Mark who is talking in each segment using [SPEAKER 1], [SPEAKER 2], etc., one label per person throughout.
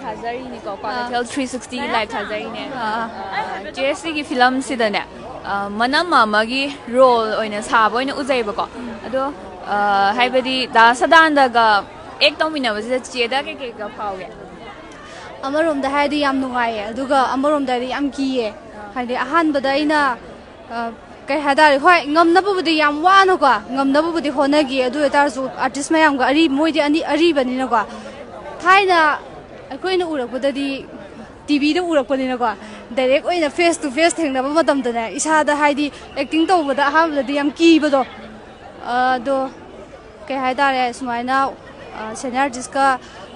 [SPEAKER 1] thazari ni ko Hotel 360 gi live thazari ne JSC gi film sida ne manam amagi role oina saba oina uzai ba ko ado haibadi da sadan daga ek tomina ba cheda ke ga phauge
[SPEAKER 2] amarom da haidi yam nungai aduga amarom da yam kiye haidi ahan bada ina kai hadari hoi ngamnabudi yam wano ko ngamnabudi honagi adu etarsu artist mayam ga ari moidi ari bani na ko thaina akoina urakudadi TV da urakpani na ko direct oina face to face thengna ba matam da na isa da haidi acting tawbada ahamda di yam kibado do kai hadare sumaina senior artist ka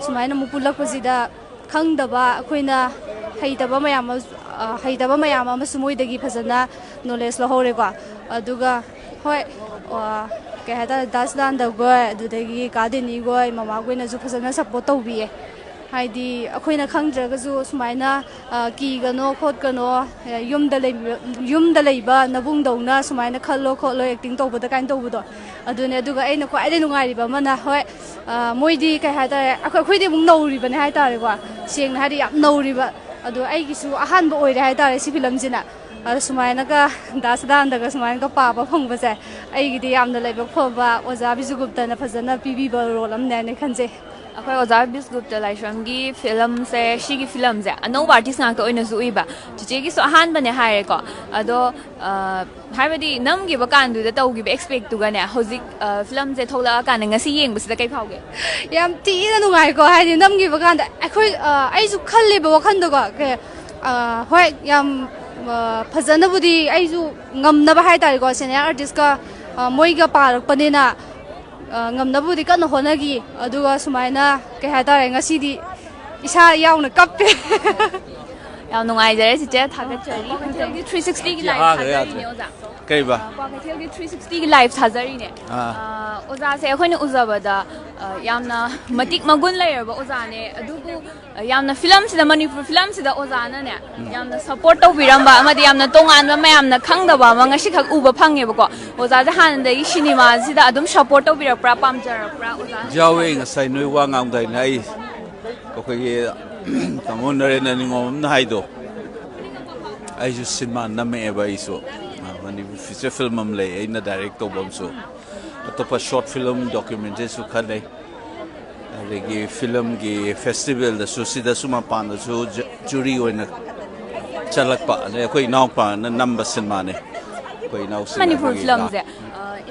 [SPEAKER 2] sumaina mupulak pasida khangdaba akoina haitaba mayam ama sumoidagi phajana knowledge lo hore ko aduga hoi kai hada dasdan da go adudagi kadeni go mama goina ju phajana support tawbiye haidi akoina khangdraga ju sumaina ki gano khot gano yumda leiba nabung dawna sumaina khallo kholo acting tawbada kain tawbudo adune aduga aina ko aide nungai riba mana hoi moidi kai hada akhoi mung nauri bane hai tare ko seng hari yam nauri ba adu aigisu ahan ba oire hai tare si film jina sumaina ka dasdan daga sumaina ka papa phongba sai aigidi yamna leiba khoba oja bijugupta na phajana pibi ba role am ne khanje
[SPEAKER 1] akhoi oja bisgupta laisham gi film se shigi film je ano artist na ko oina zu iba chiche gi so ahan bane hai ko ado haibadi nam gi ba kan du da taw gi ba expect tu ga ne hozik film je thola kan ngasi yeng bus da kai phauge
[SPEAKER 2] yam ti na nungai ko hai nam gi ba kan akhoi ai ju khalle ba wakhan da ko ke hoi yam phajana budi ai ju ngamna ba hai tari ko senior artist ka moi ga parak panina ngamna budi kan honagi aduga sumaina ke hadare ngasi di isa yauna kappe yaw nungai jare si che thaga chari 360 gi live thazari ne oza
[SPEAKER 3] kai ba
[SPEAKER 1] Hotel 360 gi live thazari ne oza se akhoi uzaba da yamna matik magun layer ba oza ne adugu yamna film sida manipur film sida oza na ne yamna support to biramba amadi yamna tongan ba mayamna khangda ba ma ngasi khak uba phange ba ko oza ja han da cinema sida adum support to birak pra pamjar pra oza
[SPEAKER 3] jawe ngasai noi wa ngam dai nai ko ke tamon re na ni ngom na haido ai ju cinema na me ba iso mani feature film am le ai na direct to bom so atopa short film documentary su khale adegi film gi festival da su sida suma pan da su jury oina chalak pa ne koi naw pa na number cinema ne koi naw cinema
[SPEAKER 1] manipur film je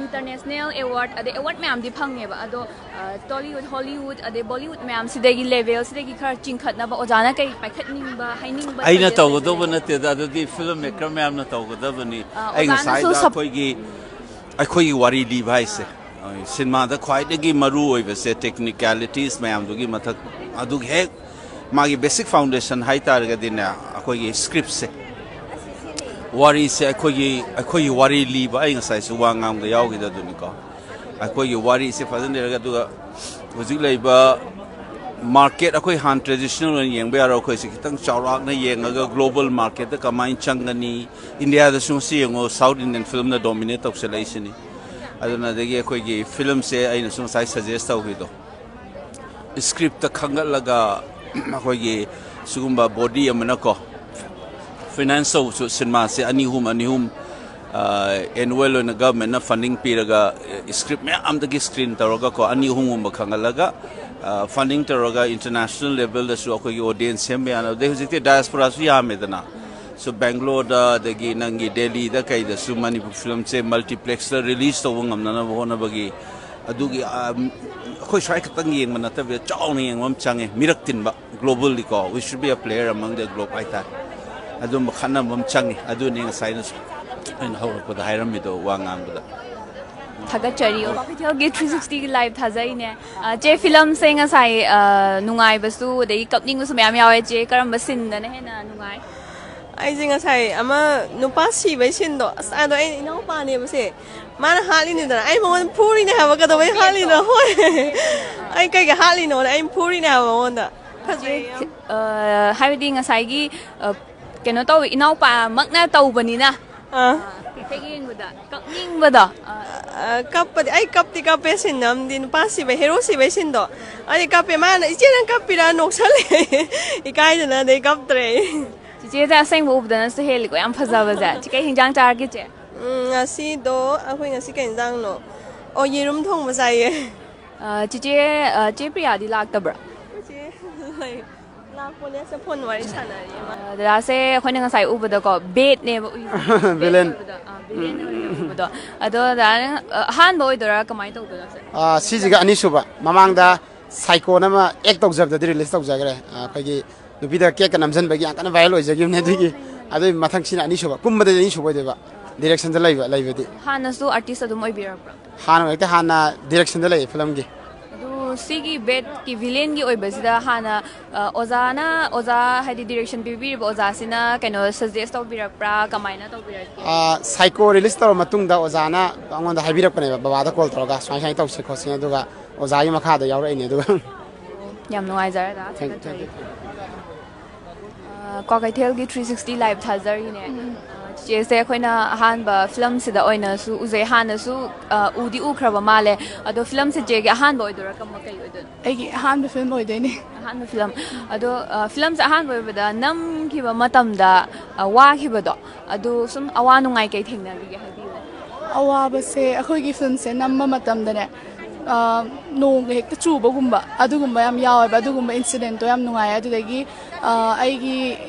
[SPEAKER 1] international award ade award ma'am di phangye ba ado Tollywood Hollywood ade Bollywood ma'am sidagi level sidagi khar chingkhat na ba ojana kai paikhat ning ba haining ba
[SPEAKER 3] ai na taw do ba na te da di film maker ma'am na taw da ba ni ai ngai da koi gi wari li bhai se cinema da khwai dagi maru oi ba se technicalities ma'am du gi mathak adu he magi basic foundation hai tar ga dina koi gi script se wari se koi wari li ba ai ngai su wa ngam ga yaw gi da du ni ko koi wari se fa den ga du ga hojik lai ba market akoi han traditional yeng ba ro khoi se kitang chawrak na yeng ga global market da kamain changani India da su si ngo South Indian film na dominate of selection ni aduna degi akoi gi film se ai na su sai suggest taw gi do script ta khangal laga akoi gi sugumba body amana ko financial so cinema se ani hum annual na government na funding piraga script me am the screen taroga ko ani hum khangalaga funding taroga international level da su akoi audience sem yana de hujite diaspora su ya medana so Bangalore da degi nangi Delhi da kai da su manipur film se multiplex da release to ngam na bona bagi adugi akoi shai katang yeng mana ta be chaw ni yeng mam change miraktin ba globally ko we should be a player among the globe aita adum khana mam change adu ni science in how ko da hairam mi do wangam da
[SPEAKER 1] thaga chari Hotel 360 gi live thazai ne che film se nga sai nungai basu dei kapning su myam yawe che karam basin da ne hena nungai
[SPEAKER 4] ai jinga sai ama nupa si bai sin do sa do ai no pa ne ba se mana hali ni da ai mon puri ne ha ba ka do bai hali no hoi ai kai ga hali no ai puri ne ha ba on da
[SPEAKER 1] haibadi nga sai gi keno taw inau pa makna taw bani na ꯍꯦꯛ ꯌꯦꯡꯕꯗ ꯀꯞꯅꯤꯡꯕꯗꯣ
[SPEAKER 4] ꯀꯞꯄꯗꯤ ꯑꯩ ꯀꯞꯄꯦ ꯁꯤꯟꯅꯝꯗꯤ ꯅꯨꯄꯥ ꯁꯤꯕ hero ꯁꯤꯕꯩ ꯁꯤꯟꯗꯣ ꯑꯩ ꯀꯞꯄꯦ ꯃꯥꯅ ꯏꯆꯦ ꯅꯪ ꯀꯞꯄꯤꯔ ꯅꯣꯛꯁꯜꯂꯦ ꯏꯀꯥꯏꯗꯅ ꯑꯗꯩ ꯀꯞꯇ꯭ꯔꯦ
[SPEAKER 1] ꯆꯤꯆꯦꯁꯦ ꯑꯁꯦꯡꯕ ꯎꯕꯗꯅꯁꯨ ꯍꯦꯜꯂꯤꯀꯣ ꯌꯥꯝ ꯐꯖꯕꯁꯦ ꯆꯤ ꯀꯩ ꯍꯤꯟꯖꯥꯡ ꯆꯥꯔꯒꯦ ꯆꯦ
[SPEAKER 4] ꯉꯁꯤꯗꯣ ꯑꯩꯈꯣꯏ ꯉꯁꯤ ꯀꯩ ꯏꯟꯖꯥꯡꯅꯣ ꯑꯣ ꯌꯦꯔꯨꯝ ꯊꯣꯡꯕ ꯆꯥꯏꯌꯦ
[SPEAKER 1] ꯆꯦ ꯄ꯭ꯔꯤꯌꯥꯗꯤ ꯂꯥꯛꯇꯕ꯭ꯔꯥ
[SPEAKER 4] ꯂꯥꯛꯄꯅꯦ ꯐꯣꯟ ꯋꯥꯔꯤ ꯁꯥꯟꯅꯔꯤ
[SPEAKER 1] ꯗꯗꯥꯁꯦ ꯑꯩꯈꯣꯏꯅ ꯉꯁꯥꯏ ꯎꯕꯗꯀꯣ ꯕꯦꯠꯅꯦꯕ ꯎꯏꯁꯦ ꯕꯤꯂꯦꯟ ꯑꯣꯏꯅ ꯎꯕꯗꯣ ꯑꯗꯣ ꯗꯗꯥꯅ ꯑꯍꯥꯟꯕ ꯑꯣꯏꯗꯣꯏꯔꯥ ꯀꯃꯥꯏꯅ ꯇꯧꯗꯣꯏꯅꯣ
[SPEAKER 5] ꯁꯤꯁꯤꯒ ꯑꯅꯤꯁꯨꯕ ꯃꯃꯥꯡꯗ ꯁꯥꯏꯀꯣꯟ ꯑꯃ ꯑꯦꯛ ꯇꯧꯖꯕꯗꯗꯤ ꯔꯤꯂꯤꯁ ꯇꯧꯖꯈ꯭ꯔꯦ ꯑꯩꯈꯣꯏꯒꯤ ꯅꯨꯄꯤꯗ ꯀꯦꯛꯀ ꯅꯝꯁꯤꯟꯕꯒꯤ ꯌꯥꯝ ꯀꯟꯅ ꯚꯥꯏꯔꯦꯜ ꯑꯣꯏꯖꯈꯤꯕꯅꯦ ꯑꯗꯨꯒꯤ ꯃꯊꯪꯁꯤꯅ ꯑꯅꯤꯁꯨꯕ ꯀꯨꯝꯕꯗꯗꯤ ꯑꯅꯤꯁꯨꯕ ꯑꯣꯏꯗꯣꯏꯕ ꯗꯤꯔꯦꯛꯁꯟꯗ ꯂꯩꯕꯗꯤ
[SPEAKER 1] ꯍꯥꯟꯅꯁꯨ ꯑꯥꯔꯇꯤꯁ ꯑꯗꯨꯝ ꯑꯣꯏꯕꯤꯔꯛꯄ꯭ꯔꯥ
[SPEAKER 5] ꯍꯥꯟꯅ ꯗꯤꯔꯦꯛꯁꯟꯗ ꯂꯩꯌꯦ ꯐꯤꯂꯝꯒꯤ
[SPEAKER 1] ꯑꯗꯨ ꯁꯤꯒꯤ ꯕꯦꯠꯀꯤ ꯚꯤꯂꯦꯟꯒꯤ ꯑꯣꯏꯕꯁꯤꯗ ꯍꯥꯟꯅ ꯑꯣꯖꯥ ꯍꯥꯏꯗꯤ ꯗꯤꯔꯦꯛꯁꯟ ꯄꯤꯕꯤꯔꯤꯕ ꯑꯣꯖꯥꯁꯤꯅ ꯀꯩꯅꯣ ꯁꯖꯦꯁ ꯇꯧꯕꯤꯔꯛꯄ꯭ꯔꯥ ꯀꯃꯥꯏꯅ ꯇꯧꯕꯤꯔꯛꯀꯦ
[SPEAKER 5] ꯁꯥꯏꯀꯣ ꯔꯤꯂꯤꯁ ꯇꯧꯔ ꯃꯇꯨꯡꯗ ꯑꯣꯖꯥꯅ ꯑꯩꯉꯣꯟꯗ ꯍꯥꯏꯕꯤꯔꯛꯄꯅꯦꯕ ꯕꯕꯥꯗ ꯀꯣꯜ ꯇꯧꯔꯒ ꯁꯨꯃꯥꯏꯅ ꯇꯧꯁꯤ ꯈꯣꯠꯁꯤ ꯑꯗꯨꯒ ꯑꯣꯖꯥꯒꯤ ꯃꯈꯥꯗ ꯌꯥꯎꯔꯛꯏꯅꯦ ꯑꯗꯨꯒ
[SPEAKER 1] ꯌꯥꯝ ꯅꯨꯡꯉꯥꯏꯖꯔꯦ ꯊꯥꯒꯠꯆꯔꯤ ꯀ꯭ꯋꯥꯀꯩꯊꯦꯜꯒꯤ 360 ꯂꯥꯏꯚ ꯊꯥꯖꯔꯤꯅꯦ ꯆꯤꯆꯦꯁꯦ ꯑꯩꯈꯣꯏꯅ ꯑꯍꯥꯟꯕ ꯐꯤꯂꯝꯁꯤꯗ ꯑꯣꯏꯅꯁꯨ ꯎꯖꯩ ꯍꯥꯟꯅꯁꯨ ꯎꯗꯤ ꯎꯈ꯭ꯔꯕ ꯃꯥꯜꯂꯦ ꯑꯗꯣ ꯐꯤꯂꯝꯁꯦ ꯆꯦꯒꯤ ꯑꯍꯥꯟꯕ ꯑꯣꯏꯗꯣꯏꯔꯥ ꯀꯩ ꯑꯣꯏꯗꯣꯏꯅꯣ
[SPEAKER 2] ꯑꯩꯒꯤ ꯑꯍꯥꯟꯕ ꯐꯤꯂꯝ ꯑꯣꯏꯗꯣꯏꯅꯦ
[SPEAKER 1] ꯑꯍꯥꯟꯕ ꯐꯤꯂꯝ ꯑꯗꯣ ꯐꯤꯂꯝꯁꯦ ꯑꯍꯥꯟꯕ ꯑꯣꯏꯕꯗ ꯅꯝꯈꯤꯕ ꯃꯇꯝꯗ ꯋꯥꯈꯤꯕꯗꯣ ꯑꯗꯨ ꯁꯨꯝ ꯑꯋꯥ ꯅꯨꯡꯉꯥꯏ ꯀꯩ ꯊꯦꯡꯅꯈꯤꯒꯦ ꯍꯥꯏꯕꯤꯌꯨ
[SPEAKER 2] ꯑꯋꯥꯕꯁꯦ ꯑꯩꯈꯣꯏꯒꯤ ꯐꯤꯂꯝꯁꯦ ꯅꯝꯕ ꯃꯇꯝꯗꯅꯦ ꯅꯣꯡꯒ ꯍꯦꯛꯇ ꯆꯨꯕꯒꯨꯝꯕ ꯑꯗꯨꯒꯨꯝꯕ ꯌꯥꯝ ꯌꯥꯎꯋꯦꯕ ꯑꯗꯨꯒꯨꯝꯕ ꯏꯟꯁꯤꯗꯦꯟꯇꯣ ꯌꯥꯝ ꯅꯨꯡꯉꯥꯏ ꯑꯗꯨꯗꯒꯤ ꯑꯩꯒꯤ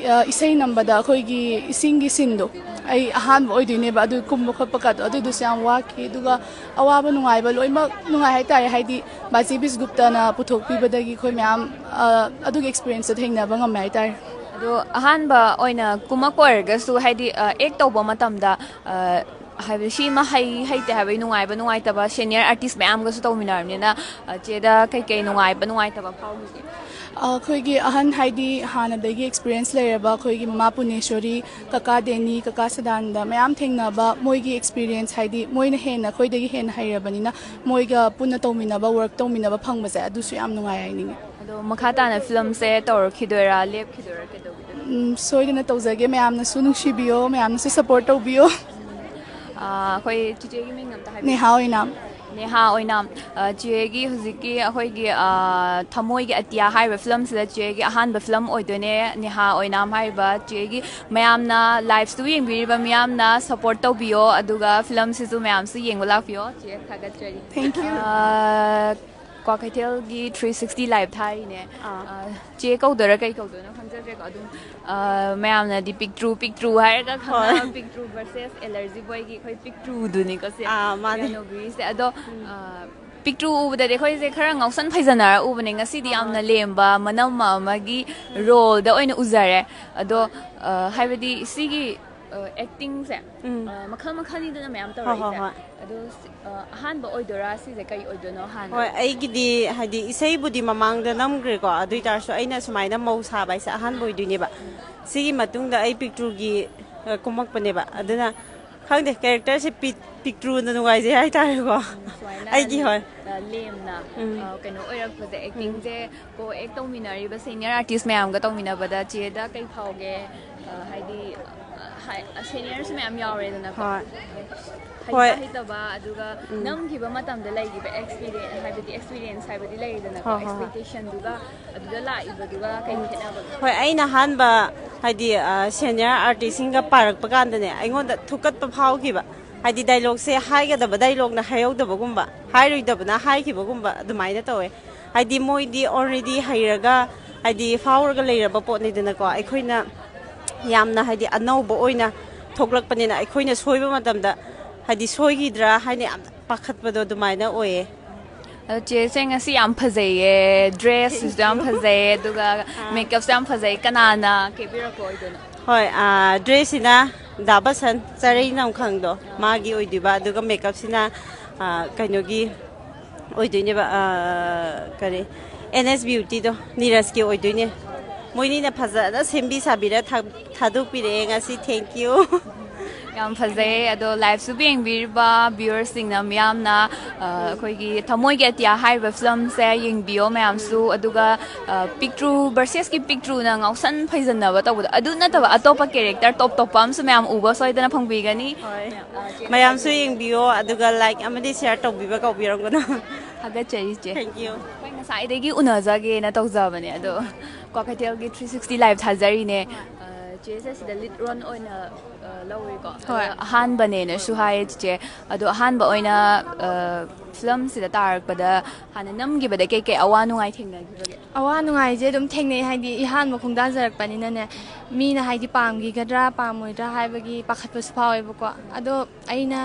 [SPEAKER 2] ꯏꯁꯩ ꯅꯝꯕꯗ ꯑꯩꯈꯣꯏꯒꯤ ꯏꯁꯤꯡꯒꯤ ꯁꯤꯟꯗꯣ ꯑꯩ ꯑꯍꯥꯟꯕ ꯑꯣꯏꯗꯣꯏꯅꯦꯕ ꯑꯗꯨ ꯀꯨꯝꯕ ꯈꯣꯠꯄ ꯀꯥꯗꯣ ꯑꯗꯨꯗꯨꯁꯨ ꯌꯥꯝ ꯋꯥꯈꯤ ꯑꯗꯨꯒ ꯑꯋꯥꯕ ꯅꯨꯡꯉꯥꯏꯕ ꯂꯣꯏꯅꯃꯛ ꯅꯨꯡꯉꯥꯏ ꯍꯥꯏꯇꯥꯔꯦ ꯍꯥꯏꯗꯤ ꯕꯥꯖꯤ ꯕꯤꯁꯒꯨꯞꯇꯅ ꯄꯨꯊꯣꯛꯄꯤꯕꯗꯒꯤ ꯑꯩꯈꯣꯏ ꯃꯌꯥꯝ ꯑꯗꯨꯒꯤ ꯑꯦꯛꯁꯄꯤꯔꯤꯌꯦꯟꯁꯇꯣ ꯊꯦꯡꯅꯕ ꯉꯝꯃꯦ ꯍꯥꯏꯇꯥꯔꯦ
[SPEAKER 1] ꯑꯗꯣ ꯑꯍꯥꯟꯕ ꯑꯣꯏꯅ ꯀꯨꯝꯃꯛꯄ ꯑꯣꯏꯔꯒꯁꯨ ꯍꯥꯏꯗꯤ ꯑꯦꯛ ꯇꯧꯕ ꯃꯇꯝꯗ ꯍꯥꯏꯕꯗꯤ ꯁꯤꯃ ꯍꯩꯇꯦ ꯍꯥꯏꯕꯒꯤ ꯅꯨꯡꯉꯥꯏꯕ ꯅꯨꯡꯉꯥꯏꯇꯕ ꯁꯦꯅꯤꯌꯔ ꯑꯥꯔꯇꯤꯁ ꯃꯌꯥꯝꯒꯁꯨ ꯇꯧꯃꯤꯟꯅꯔꯕꯅꯤꯅ ꯆꯦꯗ ꯀꯩꯀꯩ ꯅꯨꯡꯉꯥꯏꯕ ꯅꯨꯡꯉꯥꯏꯇꯕ ꯐꯥꯎꯈꯤꯒꯦ
[SPEAKER 2] ꯑꯩꯈꯣꯏꯒꯤ ꯑꯍꯟ ꯍꯥꯏꯗꯤ ꯍꯥꯟꯅꯗꯒꯤ ꯑꯦꯛꯁꯄꯤꯔꯤꯌꯦꯟꯁ ꯂꯩꯔꯕ ꯑꯩꯈꯣꯏꯒꯤ ꯃꯃꯥ ꯄꯨꯅꯦꯁꯣꯔꯤ ꯀꯀꯥ ꯗꯦꯅꯤ ꯀꯀꯥ ꯁꯗꯥꯅꯟꯗ ꯃꯌꯥꯝ ꯊꯦꯡꯅꯕ ꯃꯣꯏꯒꯤ ꯑꯦꯛꯁꯄꯤꯔꯤꯌꯦꯟꯁ ꯍꯥꯏꯗꯤ ꯃꯣꯏꯅ ꯍꯦꯟꯅ ꯑꯩꯈꯣꯏꯗꯒꯤ ꯍꯦꯟꯅ ꯍꯩꯔꯕꯅꯤꯅ ꯃꯣꯏꯒ ꯄꯨꯟꯅ ꯇꯧꯃꯤꯟꯅꯕ ꯋꯔꯛ ꯇꯧꯃꯤꯟꯅꯕ ꯐꯪꯕꯁꯦ ꯑꯗꯨꯁꯨ ꯌꯥꯝ ꯅꯨꯡꯉꯥꯏ ꯍꯥꯏꯅꯤꯡꯉꯤ
[SPEAKER 1] ꯑꯗꯣ ꯃꯈꯥ ꯇꯥꯅ ꯐꯤꯂꯝꯁꯦ ꯇꯧꯔꯛꯈꯤꯗꯣꯏꯔꯥ ꯂꯦꯞꯈꯤꯗꯣꯏꯔꯥ ꯀꯩꯗꯧꯈꯤꯗꯣꯏꯅꯣ
[SPEAKER 2] ꯁꯣꯏꯗꯅ ꯇꯧꯖꯒꯦ ꯃꯌꯥꯝꯅꯁꯨ ꯅꯨꯡꯁꯤꯕꯤꯌꯣ ꯃꯌꯥꯝꯅꯁꯨ ꯁꯞꯄꯣꯔꯠ ꯇꯧꯕꯤꯌꯣ
[SPEAKER 1] ꯑꯩꯈꯣꯏ ꯆꯤꯆꯦꯒꯤ ꯃꯤꯡ ꯑꯝꯇ ꯍꯥꯏꯕꯤꯌꯨ
[SPEAKER 2] ꯅꯦꯍꯥ ꯑꯣꯏꯅꯥꯝ
[SPEAKER 1] ꯅꯦꯍꯥ ꯑꯣꯏꯅꯥꯝ ꯆꯦꯒꯤ ꯍꯧꯖꯤꯛꯀꯤ ꯑꯩꯈꯣꯏꯒꯤ ꯊꯃꯣꯏꯒꯤ ꯑꯇꯤꯌꯥ ꯍꯥꯏꯔꯤꯕ ꯐꯤꯂꯝꯁꯤꯗ ꯆꯦꯒꯤ ꯑꯍꯥꯟꯕ ꯐꯤꯂꯝ ꯑꯣꯏꯗꯣꯏꯅꯦ ꯅꯦꯍꯥ ꯑꯣꯏꯅꯥꯝ ꯍꯥꯏꯔꯤꯕ ꯆꯦꯒꯤ ꯃꯌꯥꯝꯅ ꯂꯥꯏꯐꯁꯇꯨ ꯌꯦꯡꯕꯤꯔꯤꯕ ꯃꯤꯌꯥꯝꯅ ꯁꯞꯄꯣꯔꯠ ꯇꯧꯕꯤꯌꯣ ꯑꯗꯨꯒ ꯐꯤꯂꯝꯁꯤꯁꯨ ꯃꯌꯥꯝꯁꯨ ꯌꯦꯡꯕ ꯂꯥꯛꯄꯤꯌꯣ ꯆꯦ ꯊꯥꯒꯠꯆꯔꯤ
[SPEAKER 2] ꯊꯦꯡꯛ ꯌꯨ
[SPEAKER 1] ꯀ꯭ꯋꯥꯀꯩꯊꯦꯜꯒꯤ 360 ꯂꯥꯏꯚ ꯊꯥꯔꯤꯅꯦ ꯆꯦ ꯀꯧꯗꯣꯏꯔꯥ ꯀꯩ ꯀꯧꯗꯣꯏꯅꯣ ꯈꯪꯖꯗ꯭ꯔꯦꯀꯣ ꯑꯗꯨꯝ ꯃꯌꯥꯝꯅꯗꯤ ꯄꯤꯛꯇ꯭ꯔꯨ ꯍꯥꯏꯔꯒ ꯈꯪꯅꯕ ꯄꯤꯛꯇ꯭ꯔꯨ ꯚꯔꯁꯦꯁ ꯑꯦꯂꯔꯖꯤ ꯕꯣꯏꯒꯤ ꯑꯩꯈꯣꯏ ꯄꯤꯛꯇ꯭ꯔꯨꯗꯨꯅꯤꯀꯣ ꯁꯦ ꯀꯩꯅꯣꯕꯤꯔꯤꯁꯦ ꯑꯗꯣ ꯄꯤꯛꯇ꯭ꯔꯨ ꯎꯕꯗꯗꯤ ꯑꯩꯈꯣꯏꯁꯦ ꯈꯔ ꯉꯥꯎꯁꯟ ꯐꯩꯖꯅꯔ ꯎꯕꯅꯦ ꯉꯁꯤꯗꯤ ꯌꯥꯝꯅ ꯂꯦꯝꯕ ꯃꯅꯝ ꯑꯃꯒꯤ ꯔꯣꯜꯗ ꯑꯣꯏꯅ ꯎꯖꯔꯦ ꯑꯗꯣ ꯍꯥꯏꯕꯗꯤ ꯁꯤꯒꯤ ꯑꯦꯛꯇꯤꯡꯁꯦ ꯃꯈꯜ ꯃꯈꯜꯅꯤꯗꯅ ꯃꯌꯥꯝ ꯇꯧꯔꯛꯏꯁꯦ ꯑꯗꯣ ꯑꯍꯥꯟꯕ ꯑꯣꯏꯗꯣꯏꯔꯥ ꯁꯤꯁꯦ ꯀꯩ ꯑꯣꯏꯗꯣꯏꯅꯣ ꯍꯥꯟꯅ
[SPEAKER 6] ꯍꯣꯏ ꯑꯩꯒꯤꯗꯤ ꯍꯥꯏꯗꯤ ꯏꯁꯩꯕꯨꯗꯤ ꯃꯃꯥꯡꯗ ꯅꯝꯈ꯭ꯔꯦꯀꯣ ꯑꯗꯨ ꯑꯣꯏꯇꯥꯔꯁꯨ ꯑꯩꯅ ꯁꯨꯃꯥꯏꯅ ꯃꯧ ꯁꯥꯕ ꯍꯥꯏꯁꯦ ꯑꯍꯥꯟꯕ ꯑꯣꯏꯗꯣꯏꯅꯦꯕ ꯁꯤꯒꯤ ꯃꯇꯨꯡꯗ ꯑꯩ ꯄꯤꯛꯇ꯭ꯔꯨꯒꯤ ꯀꯨꯝꯃꯛꯄꯅꯦꯕ ꯑꯗꯨꯅ ꯈꯪꯗꯦ ꯀꯦꯔꯦꯛꯇꯔꯁꯦ ꯄꯤꯛꯇ꯭ꯔꯨꯅ ꯅꯨꯡꯉꯥꯏꯖꯩ ꯍꯥꯏꯇꯥꯔꯦꯀꯣ ꯑꯩꯒꯤ ꯍꯣꯏ
[SPEAKER 1] ꯂꯦꯝꯅ ꯀꯩꯅꯣ ꯑꯣꯏꯔꯛꯄꯁꯦ ꯑꯦꯛꯇꯤꯡꯁꯦ ꯀꯣ ꯑꯦꯛ ꯇꯧꯃꯤꯟꯅꯔꯤꯕ ꯁꯦꯅꯤꯌꯔ ꯑꯥꯔꯇꯤꯁ ꯃꯌꯥꯝꯒ ꯇꯧꯃꯤꯟꯅꯕꯗ ꯆꯦꯗ ꯀꯩ ꯐꯥꯎꯒꯦ ꯍꯥꯏꯗꯤ ꯁꯦꯅꯤꯌꯔꯁꯨ ꯃꯌꯥꯝ ꯌꯥꯎꯔꯦꯗꯅꯀꯣ ꯍꯩꯇꯕ ꯑꯗꯨꯒ ꯅꯝꯈꯤꯕ ꯃꯇꯝꯗ ꯂꯩꯈꯤꯕ ꯑꯦꯛꯁꯄꯤꯔꯤꯌꯦꯟꯁ ꯍꯥꯏꯕꯗꯤ ꯂꯩꯔꯦꯗꯅꯀꯣ ꯑꯦꯛꯁꯄꯦꯛꯇꯦꯁꯟꯗꯨꯒ ꯑꯗꯨꯗ ꯂꯥꯛꯏꯕꯗꯨꯒ ꯀꯩ ꯈꯦꯠꯅꯕꯒꯦ
[SPEAKER 6] ꯍꯣꯏ ꯑꯩꯅ ꯑꯍꯥꯟꯕ ꯍꯥꯏꯗꯤ ꯁꯦꯅꯤꯌꯔ ꯑꯥꯔꯇꯤꯁꯁꯤꯡꯒ ꯄꯥꯔꯛꯄ ꯀꯥꯟꯗꯅꯦ ꯑꯩꯉꯣꯟꯗ ꯊꯨꯀꯠꯄ ꯐꯥꯎꯈꯤꯕ ꯍꯥꯏꯗꯤ ꯗꯥꯏꯂꯣꯛꯁꯦ ꯍꯥꯏꯒꯗꯕ ꯗꯥꯏꯂꯣꯛꯅ ꯍꯥꯏꯍꯧꯗꯕꯒꯨꯝꯕ ꯍꯥꯏꯔꯣꯏꯗꯕꯅ ꯍꯥꯏꯈꯤꯕꯒꯨꯝꯕ ꯑꯗꯨꯃꯥꯏꯅ ꯇꯧꯋꯦ ꯍꯥꯏꯗꯤ ꯃꯣꯏꯗꯤ ꯑꯣꯜꯔꯦꯗꯤ ꯍꯩꯔꯒ ꯍꯥꯏꯗꯤ ꯐꯥꯎꯔꯒ ꯂꯩꯔꯕ ꯄꯣꯠꯅꯤꯗꯅꯀꯣ ꯑꯩꯈꯣꯏꯅ ꯌꯥꯝꯅ ꯍꯥꯏꯗꯤ ꯑꯅꯧꯕ ꯑꯣꯏꯅ ꯊꯣꯛꯂꯛꯄꯅꯤꯅ ꯑꯩꯈꯣꯏꯅ ꯁꯣꯏꯕ ꯃꯇꯝꯗ ꯍꯥꯏꯗꯤ ꯁꯣꯏꯈꯤꯗ꯭ꯔꯥ ꯍꯥꯏꯅ ꯌꯥꯝꯅ ꯄꯥꯈꯠꯄꯗꯣ ꯑꯗꯨꯃꯥꯏꯅ ꯑꯣꯏꯌꯦ
[SPEAKER 1] ꯑꯗꯣ ꯆꯦꯁꯦ ꯉꯁꯤ ꯌꯥꯝ ꯐꯖꯩꯌꯦ ꯗ꯭ꯔꯦꯁꯁꯤꯁꯨ ꯌꯥꯝ ꯐꯖꯩ ꯑꯗꯨꯒ ꯃꯦꯀꯞꯁꯨ ꯌꯥꯝ ꯐꯖꯩ ꯀꯅꯥꯅ ꯀꯦꯕꯤꯔꯛꯄ ꯑꯣꯏꯗꯣꯏꯅꯣ
[SPEAKER 6] ꯍꯣꯏ ꯗ꯭ꯔꯦꯁꯁꯤꯅ ꯗꯥꯕꯁꯟ ꯆꯔꯩ ꯅꯝꯈꯪꯗꯣ ꯃꯥꯒꯤ ꯑꯣꯏꯗꯣꯏꯕ ꯑꯗꯨꯒ ꯃꯦꯀꯞꯁꯤꯅ ꯀꯩꯅꯣꯒꯤ ꯑꯣꯏꯗꯣꯏꯅꯦꯕ ꯀꯔꯤ NS ꯕ꯭ꯌꯨꯇꯤꯗꯣ ꯅꯤꯔꯖꯀꯤ ꯑꯣꯏꯗꯣꯏꯅꯦ ꯃꯣꯏꯅꯤꯅ ꯐꯖꯅ ꯁꯦꯝꯕꯤ ꯁꯥꯕꯤꯔ ꯊꯥꯗꯣꯛꯄꯤꯔꯛꯑꯦ ꯉꯁꯤ ꯊꯦꯡꯛ ꯌꯨ
[SPEAKER 1] ꯌꯥꯝ ꯐꯖꯩ ꯑꯗꯣ ꯂꯥꯏꯚꯁꯨ ꯌꯦꯡꯕꯤꯔꯤꯕ ꯚ꯭ꯌꯨꯋꯔꯁꯤꯡꯅ ꯃꯌꯥꯝꯅ ꯑꯩꯈꯣꯏꯒꯤ ꯊꯃꯣꯏꯒꯤ ꯑꯇꯤꯌꯥ ꯍꯥꯏꯔꯤꯕ ꯐꯤꯂꯝꯁꯦ ꯌꯦꯡꯕꯤꯌꯣ ꯃꯌꯥꯝꯁꯨ ꯑꯗꯨꯒ ꯄꯤꯛꯇ꯭ꯔꯨ ꯚꯔꯁꯦꯁꯀꯤ ꯄꯤꯛꯇ꯭ꯔꯨꯅ ꯉꯥꯎꯁꯟ ꯐꯩꯖꯟꯅꯕ ꯇꯧꯕꯗꯣ ꯑꯗꯨ ꯅꯠꯇꯕ ꯑꯇꯣꯞꯄ ꯀꯦꯔꯦꯛꯇꯔ ꯇꯣꯞ ꯇꯣꯞꯄ ꯑꯃꯁꯨ ꯃꯌꯥꯝ ꯎꯕ ꯁꯣꯏꯗꯅ ꯐꯪꯕꯤꯒꯅꯤ
[SPEAKER 6] ꯃꯌꯥꯝꯁꯨ ꯌꯦꯡꯕꯤꯌꯣ ꯑꯗꯨꯒ ꯂꯥꯏꯛ ꯑꯃꯗꯤ ꯁꯤꯌꯔ ꯇꯧꯕꯤꯕ ꯀꯥꯎꯕꯤꯔꯝꯒꯅꯣ
[SPEAKER 1] ꯊꯥꯒꯠꯆꯔꯤ ꯏꯆꯦ
[SPEAKER 6] ꯊꯦꯡꯛ ꯌꯨ
[SPEAKER 1] ꯑꯩꯈꯣꯏ ꯉꯁꯥꯏꯗꯒꯤ ꯎꯅꯖꯒꯦꯅ ꯇꯧꯖꯕꯅꯦ ꯑꯗꯣ ꯀ꯭ꯋꯥꯀꯩꯊꯦꯜꯒꯤ 360 ꯂꯥꯏꯚ ꯊꯥꯖꯔꯤꯅꯦ ꯆꯦꯁꯦ ꯁꯤꯗ ꯂꯤꯠ ꯔꯣꯜ ꯑꯣꯏꯅ ꯂꯧꯋꯦꯀꯣ ꯑꯍꯥꯟꯕꯅꯦꯅꯁꯨ ꯍꯥꯏꯌꯦ ꯆꯤꯆꯦ ꯑꯗꯣ ꯑꯍꯥꯟꯕ ꯑꯣꯏꯅ ꯐꯤꯂꯝꯁꯤꯗ ꯇꯥꯔꯛꯄꯗ ꯍꯥꯟꯅ ꯅꯝꯈꯤꯕꯗ ꯀꯩꯀꯩ ꯑꯋꯥ ꯅꯨꯡꯉꯥꯏ ꯊꯦꯡꯅꯈꯤꯕꯒꯦ
[SPEAKER 2] ꯑꯋꯥ ꯅꯨꯡꯉꯥꯏꯁꯦ ꯑꯗꯨꯝ ꯊꯦꯡꯅꯩ ꯍꯥꯏꯗꯤ ꯏꯍꯥꯟꯕ ꯈꯣꯡꯗꯥꯖꯔꯛꯄꯅꯤꯅꯅꯦ ꯃꯤꯅ ꯍꯥꯏꯗꯤ ꯄꯥꯝꯈꯤꯒꯗ꯭ꯔꯥ ꯄꯥꯝꯃꯣꯏꯗ꯭ꯔꯥ ꯍꯥꯏꯕꯒꯤ ꯄꯥꯈꯠꯄꯁꯨ ꯐꯥꯎꯋꯦꯕꯀꯣ ꯑꯗꯣ ꯑꯩꯅ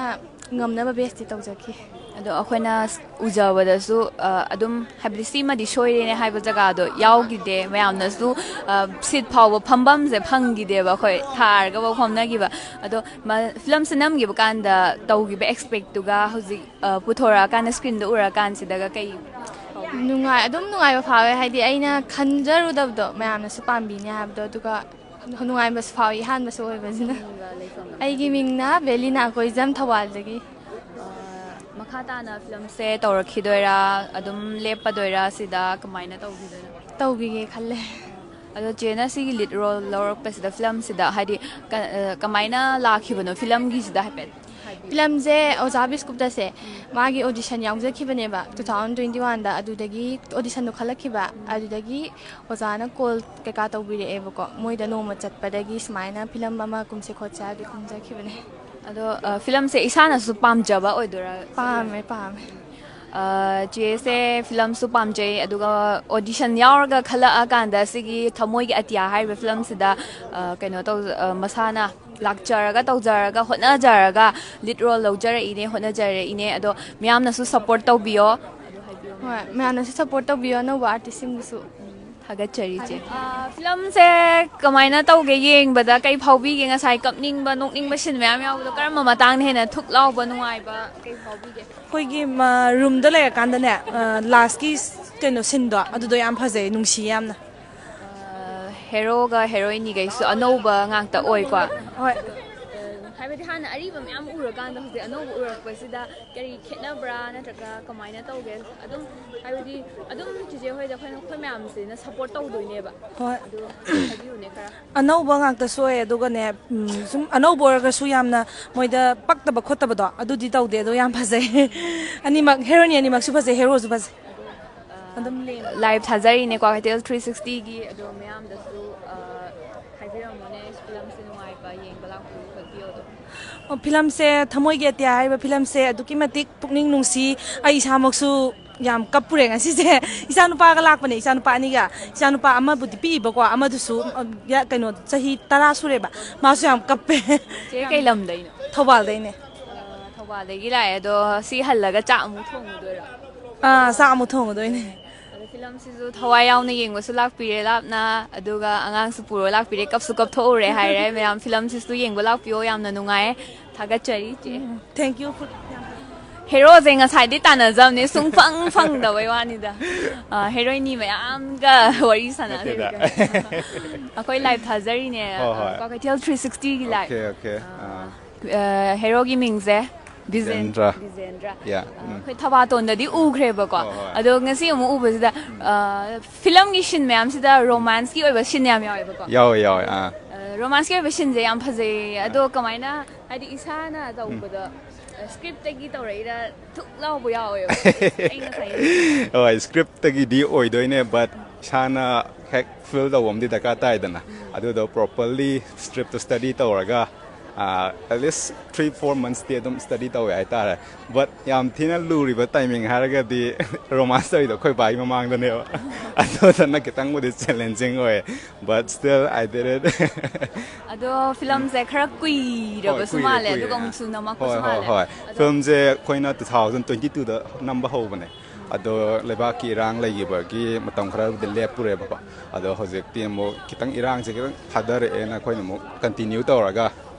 [SPEAKER 2] ꯉꯝꯅꯕ ꯕꯦꯁꯇꯤ ꯇꯧꯖꯈꯤ
[SPEAKER 1] ꯑꯗꯣ ꯑꯩꯈꯣꯏꯅ ꯎꯖꯕꯗꯁꯨ ꯑꯗꯨꯝ ꯍꯥꯏꯕꯗꯤ ꯁꯤꯃꯗꯤ ꯁꯣꯏꯔꯦꯅꯦ ꯍꯥꯏꯕ ꯖꯒꯥꯗꯣ ꯌꯥꯎꯈꯤꯗꯦ ꯃꯌꯥꯝꯅꯁꯨ ꯁꯤꯠ ꯐꯥꯎꯕ ꯐꯝꯐꯝꯁꯦ ꯐꯪꯈꯤꯗꯦꯕ ꯑꯩꯈꯣꯏ ꯊꯥꯔꯒꯐꯥꯎ ꯐꯝꯅꯈꯤꯕ ꯑꯗꯣ ꯐꯤꯂꯝꯁꯦ ꯅꯝꯈꯤꯕ ꯀꯥꯟꯗ ꯇꯧꯈꯤꯕ ꯑꯦꯛꯁꯄꯦꯛꯇꯨꯒ ꯍꯧꯖꯤꯛ ꯄꯨꯊꯣꯔꯛꯑꯀꯥꯟꯗ ꯁ꯭ꯀ꯭ꯔꯤꯟꯗ ꯎꯔꯀꯥꯟꯁꯤꯗꯒ ꯀꯩ
[SPEAKER 2] ꯑꯗꯨꯝ ꯅꯨꯡꯉꯥꯏꯕ ꯐꯥꯎꯋꯦ ꯍꯥꯏꯗꯤ ꯑꯩꯅ ꯈꯟꯖꯔꯨꯗꯕꯗꯣ ꯃꯌꯥꯝꯅꯁꯨ ꯄꯥꯝꯕꯤꯅꯤ ꯍꯥꯏꯕꯗꯣ ꯑꯗꯨꯒ ꯅꯨꯡꯉꯥꯏꯕꯁꯨ ꯐꯥꯎꯋꯤ ꯑꯍꯥꯟꯕꯁꯨ ꯑꯣꯏꯕꯁꯤꯅ ꯑꯩꯒꯤ ꯃꯤꯡꯅ ꯕꯦꯂꯤꯅꯥ ꯀꯣꯏꯖꯝ ꯊꯧꯕꯥꯜꯗꯒꯤ
[SPEAKER 1] ꯃꯈꯥ ꯇꯥꯅ ꯐꯤꯂꯝꯁꯦ ꯇꯧꯔꯛꯈꯤꯗꯣꯏꯔꯥ ꯑꯗꯨꯝ ꯂꯦꯞꯄꯗꯣꯏꯔꯥ ꯁꯤꯗ ꯀꯃꯥꯏꯅ ꯇꯧꯈꯤꯗꯣꯏꯅꯣ
[SPEAKER 2] ꯇꯧꯈꯤꯒꯦ ꯈꯜꯂꯦ
[SPEAKER 1] ꯑꯗꯣ ꯆꯦꯅ ꯁꯤꯒꯤ ꯂꯤꯠ ꯔꯣꯜ ꯂꯧꯔꯛꯄꯁꯤꯗ ꯐꯤꯂꯝꯁꯤꯗ ꯍꯥꯏꯗꯤ ꯀꯃꯥꯏꯅ ꯂꯥꯛꯈꯤꯕꯅꯣ ꯐꯤꯂꯝꯒꯤꯁꯤꯗ ꯍꯥꯏꯐꯦꯠ
[SPEAKER 2] ꯐꯤꯂꯝꯁꯦ ꯑꯣꯖꯥ ꯕꯤꯁꯀꯨꯞꯇꯁꯦ ꯃꯥꯒꯤ ꯑꯣꯗꯤꯁꯟ ꯌꯥꯎꯖꯈꯤꯕꯅꯦꯕ 2021ꯗ ꯑꯗꯨꯗꯒꯤ ꯑꯣꯗꯤꯁꯟꯗꯣ ꯈꯜꯂꯛꯈꯤꯕ ꯑꯗꯨꯗꯒꯤ ꯑꯣꯖꯥꯅ ꯀꯣꯜ ꯀꯩꯀꯥ ꯇꯧꯕꯤꯔꯛꯑꯦꯕꯀꯣ ꯃꯣꯏꯗ ꯅꯣꯡꯃ ꯆꯠꯄꯗꯒꯤ ꯁꯨꯃꯥꯏꯅ ꯐꯤꯂꯝ ꯑꯃ ꯀꯨꯝꯁꯦ ꯈꯣꯠꯁꯦ ꯍꯥꯏꯕꯗꯤ ꯀꯨꯝꯖꯈꯤꯕꯅꯦ
[SPEAKER 1] ꯑꯗꯣ ꯐꯤꯂꯝꯁꯦ ꯏꯁꯥꯅꯁꯨ ꯄꯥꯝꯖꯕ ꯑꯣꯏꯗꯣꯏꯔꯥ
[SPEAKER 2] ꯄꯥꯝꯃꯦ
[SPEAKER 1] ꯆꯦꯁꯦ ꯐꯤꯂꯝꯁꯨ ꯄꯥꯝꯖꯩ ꯑꯗꯨꯒ ꯑꯣꯗꯤꯁꯟ ꯌꯥꯎꯔꯒ ꯈꯜꯂꯛꯑꯀꯥꯟꯗ ꯁꯤꯒꯤ ꯊꯃꯣꯏꯒꯤ ꯑꯇꯤꯌꯥ ꯍꯥꯏꯔꯤꯕ ꯐꯤꯂꯝꯁꯤꯗ ꯀꯩꯅꯣ ꯇꯧ ꯃꯁꯥꯅ ꯂꯥꯛꯆꯔꯒ ꯇꯧꯖꯔꯒ ꯍꯣꯠꯅꯖꯔꯒ ꯂꯤꯠ ꯔꯣꯜ ꯂꯧꯖꯔꯛꯏꯅꯦ ꯍꯣꯠꯅꯖꯔꯛꯏꯅꯦ ꯑꯗꯣ ꯃꯌꯥꯝꯅꯁꯨ ꯁꯞꯄꯣꯔꯠ ꯇꯧꯕꯤꯌꯣ
[SPEAKER 2] ꯍꯣꯏ ꯃꯌꯥꯝꯅꯁꯨ ꯁꯞꯄꯣꯔꯠ ꯇꯧꯕꯤꯌꯣ ꯑꯅꯧꯕ ꯑꯥꯔꯇꯤꯁꯁꯤꯡꯕꯨꯁꯨ
[SPEAKER 1] ꯊꯥꯒꯠꯆꯔꯤ ꯏꯆꯦ ꯐꯤꯂꯝꯁꯦ ꯀꯃꯥꯏꯅ ꯇꯧꯒꯦ ꯌꯦꯡꯕꯗ ꯀꯩ ꯐꯥꯎꯕꯤꯒꯦ ꯉꯁꯥꯏ ꯀꯞꯅꯤꯡꯕ ꯅꯣꯛꯅꯤꯡꯕ ꯁꯤꯟ ꯃꯌꯥꯝ ꯌꯥꯎꯕꯗꯣ ꯀꯔꯝꯕ ꯃꯇꯥꯡꯅ ꯍꯦꯟꯅ ꯊꯨꯛ ꯂꯥꯎꯕ ꯅꯨꯡꯉꯥꯏꯕ ꯀꯩ ꯐꯥꯎꯕꯤꯒꯦ
[SPEAKER 7] ꯑꯩꯈꯣꯏꯒꯤ ꯔꯨꯝꯗ ꯂꯩꯔꯀꯥꯟꯗꯅꯦ ꯂꯥꯁꯀꯤ ꯀꯩꯅꯣ ꯁꯤꯟꯗꯣ ꯑꯗꯨꯗꯣ ꯌꯥꯝ ꯐꯖꯩ ꯅꯨꯡꯁꯤ ꯌꯥꯝꯅ
[SPEAKER 1] ꯍꯦꯔꯣꯒ ꯍꯦꯔꯣꯏꯅꯤꯒꯩꯁꯨ ꯑꯅꯧꯕ ꯉꯥꯛꯇ ꯑꯣꯏꯀꯣ
[SPEAKER 7] ꯍꯣꯏ
[SPEAKER 1] ꯍꯥꯏꯕꯗꯤ ꯍꯥꯟꯅ ꯑꯔꯤꯕ ꯃꯌꯥꯝ ꯎꯔꯀꯥꯟꯗ ꯍꯧꯖꯤꯛ ꯑꯅꯧꯕ ꯎꯔꯛꯄꯁꯤꯗ ꯀꯔꯤ ꯈꯦꯠꯅꯕ꯭ꯔꯥ ꯅꯠꯇ꯭ꯔꯒ ꯀꯃꯥꯏꯅ ꯇꯧꯒꯦ ꯑꯗꯨꯝ ꯍꯥꯏꯕꯗꯤ ꯑꯗꯨꯝ ꯆꯤꯆꯦ ꯍꯣꯏꯗ ꯑꯩꯈꯣꯏ ꯃꯌꯥꯝꯁꯤꯅ ꯁꯞꯄꯣꯔꯠ ꯇꯧꯗꯣꯏꯅꯦꯕ
[SPEAKER 7] ꯍꯣꯏ
[SPEAKER 1] ꯑꯗꯨ ꯍꯥꯏꯕꯤꯌꯨꯅꯦ ꯈꯔ
[SPEAKER 7] ꯑꯅꯧꯕ ꯉꯥꯛꯇꯁꯨ ꯑꯣꯏ ꯑꯗꯨꯒꯅꯦ ꯁꯨꯝ ꯑꯅꯧꯕ ꯑꯣꯏꯔꯒꯁꯨ ꯌꯥꯝꯅ ꯃꯣꯏꯗ ꯄꯛꯇꯕ ꯈꯣꯠꯇꯕꯗꯣ ꯑꯗꯨꯗꯤ ꯇꯧꯗꯦ ꯑꯗꯣ ꯌꯥꯝ ꯐꯖꯩ ꯑꯅꯤꯃꯛ ꯍꯦꯔꯣꯏꯅꯤ ꯑꯅꯤꯃꯛꯁꯨ ꯐꯖꯩ ꯍꯦꯔꯣꯁꯨ ꯐꯖꯩ ꯑꯗꯨꯝ
[SPEAKER 1] ꯂꯥꯏꯚ ꯊꯥꯖꯔꯤꯅꯦꯀꯣ ꯀꯩꯊꯦꯜ 360ꯒꯤ ꯑꯗꯣ ꯃꯌꯥꯝꯗꯁꯨ ꯍꯥꯏꯕꯤꯔꯝꯃꯣꯅꯦ ꯐꯤꯂꯝꯁꯦ ꯅꯨꯡꯉꯥꯏꯕ ꯌꯦꯡꯕ ꯂꯥꯛꯄꯤꯌꯨ ꯈꯣꯠꯄꯤꯌꯨ ꯑꯗꯣ
[SPEAKER 7] ꯐꯤꯂꯝꯁꯦ ꯊꯃꯣꯏꯒꯤ ꯑꯇꯤꯌꯥ ꯍꯥꯏꯔꯤꯕ ꯐꯤꯂꯝꯁꯦ ꯑꯗꯨꯛꯀꯤ ꯃꯇꯤꯛ ꯄꯨꯛꯅꯤꯡ ꯅꯨꯡꯁꯤ ꯑꯩ ꯏꯁꯥꯃꯛꯁꯨ ꯌꯥꯝ ꯀꯞꯄꯨꯔꯦ ꯉꯁꯤꯁꯦ ꯏꯆꯥꯅꯨꯄꯥꯒ ꯂꯥꯛꯄꯅꯦ ꯏꯆꯥꯅꯨꯄꯥ ꯑꯅꯤꯒ ꯏꯆꯥꯅꯨꯄꯥ ꯑꯃꯕꯨꯗꯤ ꯄꯤꯛꯏꯕꯀꯣ ꯑꯃꯗꯨꯁꯨ ꯀꯩꯅꯣ ꯆꯍꯤ 10 ꯁꯨꯔꯦꯕ ꯃꯥꯁꯨ ꯌꯥꯝ ꯀꯞꯄꯦ
[SPEAKER 1] ꯆꯦ ꯀꯩ ꯂꯝꯗꯩꯅꯣ
[SPEAKER 7] ꯊꯧꯕꯥꯜꯗꯩꯅꯦ
[SPEAKER 1] ꯊꯧꯕꯥꯜꯗꯒꯤ ꯂꯥꯛꯑꯦ ꯑꯗꯣ ꯁꯤ ꯍꯜꯂꯒ ꯆꯥꯛ ꯑꯃꯨꯛ ꯊꯣꯡꯉꯨꯗꯣꯏꯔꯣ
[SPEAKER 7] ꯆꯥꯛ ꯑꯃꯨꯛ ꯊꯣꯡꯒꯗꯣꯏꯅꯦ
[SPEAKER 1] ꯑꯗꯣ ꯐꯤꯂꯝꯁꯤꯁꯨ ꯊꯋꯥꯏ ꯌꯥꯎꯅ ꯌꯦꯡꯕꯁꯨ ꯂꯥꯛꯄꯤꯔꯦ ꯂꯥꯞꯅ ꯑꯗꯨꯒ ꯑꯉꯥꯡꯁꯨ ꯄꯨꯔ ꯂꯥꯛꯄꯤꯔꯦ ꯀꯞꯁꯨ ꯀꯞꯊꯣꯛꯎꯔꯦ ꯍꯥꯏꯔꯦ ꯃꯌꯥꯝ ꯐꯤꯂꯝꯁꯤꯁꯨ ꯌꯦꯡꯕ ꯂꯥꯛꯄꯤꯌꯣ ꯌꯥꯝꯅ ꯅꯨꯡꯉꯥꯏꯌꯦ ꯊꯥꯒꯠꯆꯔꯤ ꯆꯦ
[SPEAKER 7] ꯊꯦꯡꯛ ꯌꯨ
[SPEAKER 1] ꯍꯦꯔꯣꯁꯦ ꯉꯁꯥꯏꯗꯤ ꯇꯥꯟꯅꯖꯕꯅꯦ ꯁꯨꯡꯐꯪ ꯐꯪꯗꯕꯩ ꯋꯥꯅꯤꯗ ꯍꯦꯔꯣꯏꯅꯤ ꯃꯌꯥꯝꯒ ꯋꯥꯔꯤ ꯁꯥꯟꯅꯔꯤꯒ ꯑꯩꯈꯣꯏ ꯂꯥꯏꯚ ꯊꯥꯖꯔꯤꯅꯦ ꯀ꯭ꯋꯥꯀꯩꯊꯦꯜ 360ꯒꯤ ꯂꯥꯏꯚ ꯍꯦꯔꯣꯒꯤ ꯃꯤꯡꯁꯦ ꯕꯤꯖꯦꯟꯗ꯭ꯔ ꯑꯩꯈꯣꯏ ꯊꯕꯥꯇꯣꯟꯗꯗꯤ ꯎꯈ꯭ꯔꯦꯕꯀꯣ ꯑꯗꯣ ꯉꯁꯤ ꯑꯃꯨꯛ ꯎꯕꯁꯤꯗ ꯐꯤꯂꯝꯒꯤ ꯁꯤꯟ ꯃꯌꯥꯝꯁꯤꯗ ꯔꯣꯃꯥꯟꯁꯀꯤ ꯑꯣꯏꯕ ꯁꯤꯟ ꯌꯥꯝ ꯌꯥꯎꯋꯦꯕꯀꯣ
[SPEAKER 3] ꯌꯥꯎꯋꯦ
[SPEAKER 1] ꯔꯣꯃꯥꯟꯁꯀꯤ ꯑꯣꯏꯕ ꯁꯤꯟꯁꯦ ꯌꯥꯝ ꯐꯖꯩ ꯑꯗꯣ ꯀꯃꯥꯏꯅ ꯍꯥꯏꯗꯤ ꯏꯁꯥꯅ ꯇꯧꯕꯗ ꯁ꯭ꯀ꯭ꯔꯤꯞꯇꯒꯤ ꯇꯧꯔꯛꯏꯔ ꯊꯨꯛ ꯂꯥꯎꯕ ꯌꯥꯎꯋꯦꯕ ꯑꯩ ꯉꯁꯥꯏ
[SPEAKER 8] ꯍꯣꯏ ꯁ꯭ꯀ꯭ꯔꯤꯞꯇꯒꯤꯗꯤ ꯑꯣꯏꯗꯣꯏꯅꯦ ꯕꯠ ꯏꯁꯥꯅ ꯍꯦꯛ ꯐꯤꯜ ꯇꯧꯕ ꯑꯃꯗꯤ ꯗꯔꯀꯥꯔ ꯇꯥꯏꯗꯅ ꯑꯗꯨꯗꯣ ꯄ꯭ꯔꯣꯄꯔꯂꯤ ꯁ꯭ꯀ꯭ꯔꯤꯞꯇꯨ ꯁ꯭ꯇꯗꯤ ꯇꯧꯔꯒ ꯑꯦꯠꯂꯤꯁ 3-4 ꯃꯟꯁꯇꯤ ꯑꯗꯨꯝ ꯁ꯭ꯇꯗꯤ ꯇꯧꯋꯦ ꯍꯥꯏꯇꯥꯔꯦ ꯕꯠ ꯌꯥꯝ ꯊꯤꯅ ꯂꯨꯔꯤꯕ ꯇꯥꯏꯃꯤꯡ ꯍꯥꯏꯔꯒꯗꯤ ꯔꯣꯃꯥꯟꯁ ꯇꯧꯔꯤꯗꯣ ꯑꯩꯈꯣꯏ ꯕꯥꯒꯤ ꯃꯃꯥꯡꯗꯅꯦꯕ ꯑꯗꯨꯗꯅ ꯈꯤꯇꯪꯕꯨꯗꯤ ꯆꯦꯂꯦꯟꯖꯤꯡ ꯑꯣꯏ ꯕꯠ ꯁ꯭ꯇꯤꯜ ꯑꯥꯏ ꯗꯤꯠ ꯏꯠ
[SPEAKER 1] ꯑꯗꯣ ꯐꯤꯂꯝꯁꯦ ꯈꯔ ꯀꯨꯏꯔꯕꯁꯨ ꯃꯥꯜꯂꯦ ꯑꯗꯨꯒ ꯑꯃꯨꯛꯁꯨ ꯅꯝꯃꯛꯄꯁꯨ ꯃꯥꯜꯂꯦ
[SPEAKER 8] ꯍꯣꯏ ꯐꯤꯂꯝꯁꯦ ꯑꯩꯈꯣꯏꯅ 2022ꯗ ꯅꯝꯕ ꯍꯧꯕꯅꯦ ꯑꯗꯣ ꯂꯩꯕꯥꯛꯀꯤ ꯏꯔꯥꯡ ꯂꯩꯈꯤꯕꯒꯤ ꯃꯇꯝ ꯈꯔꯕꯨꯗꯤ ꯂꯦꯞꯄꯨꯔꯦꯕꯀꯣ ꯑꯗꯣ ꯍꯧꯖꯤꯛꯇꯤ ꯑꯃꯨꯛ ꯈꯤꯇꯪ ꯏꯔꯥꯡꯁꯦ ꯈꯤꯇꯪ ꯊꯥꯗꯔꯛꯑꯦꯅ ꯑꯩꯈꯣꯏꯅ ꯑꯃꯨꯛ ꯀꯟꯇꯤꯅ꯭ꯌꯨ ꯇꯧꯔꯒ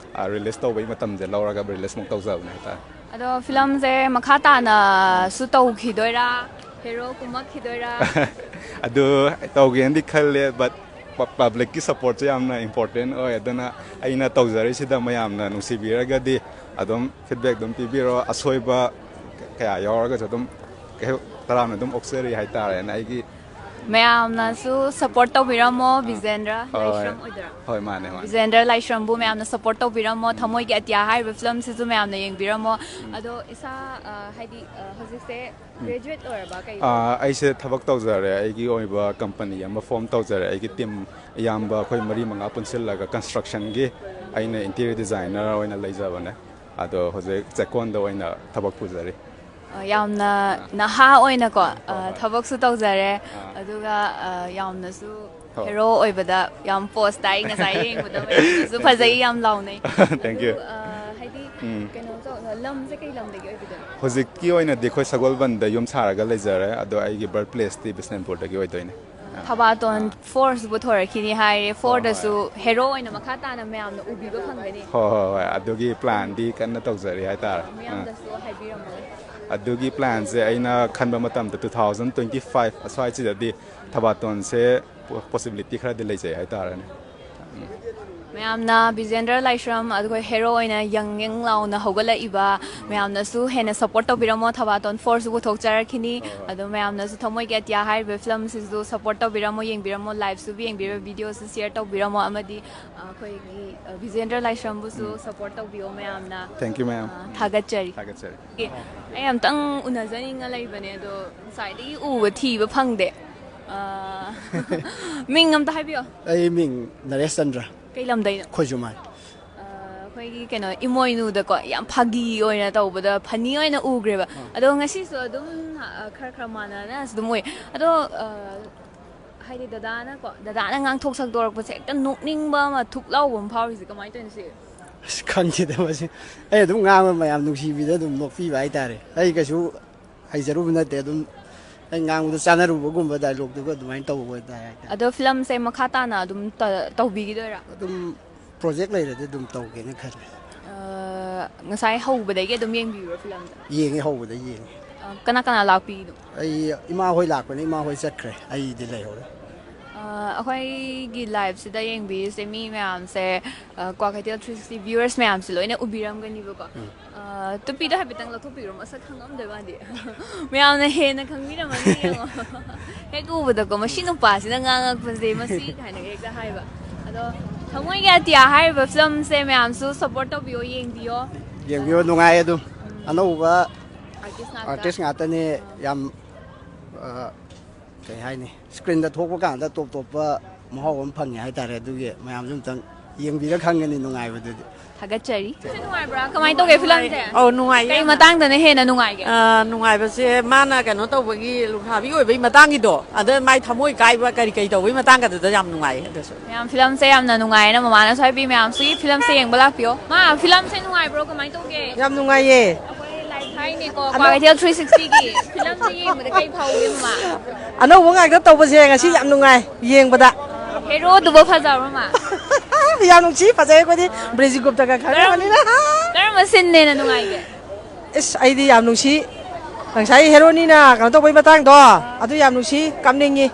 [SPEAKER 8] ꯔꯤꯂꯤꯁ ꯇꯧꯕꯒꯤ ꯃꯇꯝꯁꯦ ꯂꯧꯔꯒ ꯔꯤꯂꯤꯁ ꯑꯃꯨꯛ ꯇꯧꯖꯕꯅꯦ ꯍꯥꯏꯇꯥꯔꯦ
[SPEAKER 1] ꯑꯗꯣ ꯐꯤꯂꯝꯁꯦ ꯃꯈꯥ ꯇꯥꯅꯁꯨ ꯇꯧꯈꯤꯗꯣꯏꯔꯥ ꯍꯦꯔꯣ ꯀꯨꯝꯃꯛꯈꯤꯗꯣꯏꯔꯥ
[SPEAKER 8] ꯑꯗꯨ ꯇꯧꯒꯦꯅꯗꯤ ꯈꯜꯂꯦ but public ki support se yamna important oi adana aina tawjari sida mayamna nungsibiraga di adom feedback dum pibiro asoiba kaya yawarga adum tarana dum oxeri haitare na igi
[SPEAKER 1] mayamnasu support tawbiramo Vizendra Laishram oidra
[SPEAKER 8] hoi mane
[SPEAKER 1] Vizendra Laishram bu mayamna support tawbiramo Thamoigi Atiya haiba film sisu mayamna yengbiramo ado isa haidi hojikse graduate oraba kai
[SPEAKER 8] aise thabak tawjare aigi oiba company ama form tawjare aigi team yamba khoi mari manga punsillaga construction gi aina interior designer oina leijabane ado hojik chekonda oina thabak pujari
[SPEAKER 1] yamna naha oina ko thabak su tawjare aduga yamna su hero oibada yam post tai ngasai yengbuda su phajai yam launai
[SPEAKER 8] thank you
[SPEAKER 1] haidi keno so lam se kai lam degi oibida
[SPEAKER 8] hojik ki oina dekhoi sagolban da yum saraga lejare ado aigi birthplace ti Bisnanpur da gi oidoine
[SPEAKER 1] Thabaton force bu thorakini haire for da su hero oina makha tana mayam na ubi ba phangani
[SPEAKER 8] ho adogi plan di kanna tawjari haitar
[SPEAKER 1] mayam da su haibiramo
[SPEAKER 8] adugi plan se aina khanba matam da 2025 aswai chi da di Thabaton se possibility khara de lejai hai tarane
[SPEAKER 1] mayamna Vizendra Laishram adko hero oina yang launa hogala iba mayamna su hena support tawbiramo Thabaton force bu thokcharakhini adu mayamna su Thamoigi Atiya haiba film sisu support tawbiramo yengbiramo live su bi yengbira video su share tawbiramo amadi khoi gi Vizendra Laishram bu su support tawbio mayamna
[SPEAKER 8] thank you ma'am
[SPEAKER 1] thagachari ai am tang unajani nga laibane do sai di u thi ba phangde ming am ta haibio
[SPEAKER 5] ai ming Naresh Chandra
[SPEAKER 1] kai lam dai
[SPEAKER 5] khojumai
[SPEAKER 1] khoi gi keno imoinu da ko yam phagi oina tawbada phani oina ugreba ado ngasi so adum khar mana na adum oi ado haidi dada na ko dada na ngang thok sak dorok pa se ta nokning ba ma thuk law bom phawri se kamai toin se
[SPEAKER 5] khangti da masi ai adum ngang ma yam nuksi bi da dum nokfi bai tare ai ka su ai jaru na te dum ai ngang du chanaru bugum ba dialogue du ko dumai taw ko ta
[SPEAKER 1] ado film se makhata na adum tawbi gi dora
[SPEAKER 5] adum project lai da dum taw ke na khar
[SPEAKER 1] ngasai hauba dai ge adum yeng bi film
[SPEAKER 5] yeng hau da yeng
[SPEAKER 1] kana lakpi do
[SPEAKER 5] ai ima hoi lak pa ni ima hoi chakre ai di lai ho
[SPEAKER 1] akhoi gi live sida yeng bi se mi myam se kwa khatel 360 viewers myam se loina ubiram gani ba ko to pi da habitang la thopi rom asa khangam de ba di myam na he na khangmi na mani yango he gu ba da ko machine pa si na nga pa se ma si kind of ekda hai ba ado Thamoigi Atiya hai ba film se myam su support to bio yeng bio
[SPEAKER 5] nungai adu ano ba artist ngata ni yam kai hai ni screen da thok kan da top top ba mahau am phang hai tare du ge mayam jum tang yeng bi da khang ni nungai ba du
[SPEAKER 1] thagachari nungai bra kamai to ge film se
[SPEAKER 6] nungai
[SPEAKER 1] kai matang da ne he na nungai ge
[SPEAKER 6] nungai ba se mana kano to bagi lukha bi oi bai matang gi do ada mai thamoi kai ba kai to bai matang ga da yam nungai da so
[SPEAKER 1] mayam film se yam na nungai na mama na sai bi mayam si film se yeng bala pyo ma film se nungai bro kamai to ge
[SPEAKER 6] yam nungai ye
[SPEAKER 1] hai ni ko kwa khatel 360 gi film se yeng ba kai phau ge ma
[SPEAKER 6] ano wo ngai da to ba se ngasi yam nungai yeng ba da
[SPEAKER 1] hero du ba phajau ma
[SPEAKER 6] yam nung chi phajai ko di Brazil gupta ka khara ni na
[SPEAKER 1] dar ma sin ne na nungai ge
[SPEAKER 6] is ai di yam nung chi nang sai hero ni na kan to bai matang do adu yam nung chi kam ning ni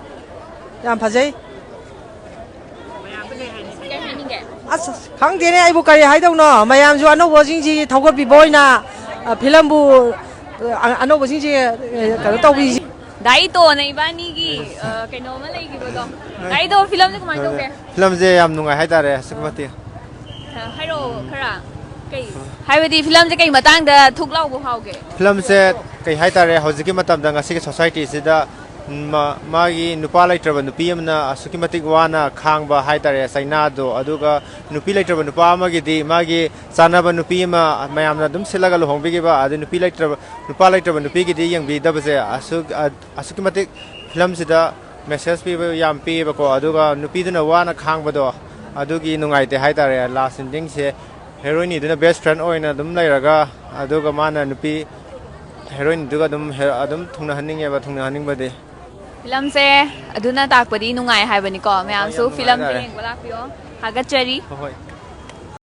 [SPEAKER 6] yam phajai asa khang de ne ai bu kari hai dong no mayam ju ano bo jing ji thawgat bi boy na film bu ano bo jing ji ka to bi
[SPEAKER 1] dai to nei bani gi kai no ma lai gi ba do dai to film ne kamai to ge
[SPEAKER 9] film je yam nungai hai tare sakmati
[SPEAKER 1] hero khara kai hai badi film je kai matang da thuk lau bu hau ge
[SPEAKER 9] film se kai hai tare hojiki matam da ngasi society sida magi nupa laitraba nupi amna asuki matik wana khangba hai tare saina do aduga nupi laitraba nupa amagi di magi sanaba nupi ma mayamna dum silaga lohongbi gi ba adu nupi laitraba nupi gi di yang bi da base asuki matik film sida message pi yam pi ba ko aduga nupi duna wana khangba do adugi nungai te hai tare last ending se heroine duna best friend oina dum lairaga aduga mana nupi heroine duga dum thungna haninge ba thungna haning ba de
[SPEAKER 1] film se aduna takpadi nungai hai bani ko mayam su film se yeng bala pyo hagachari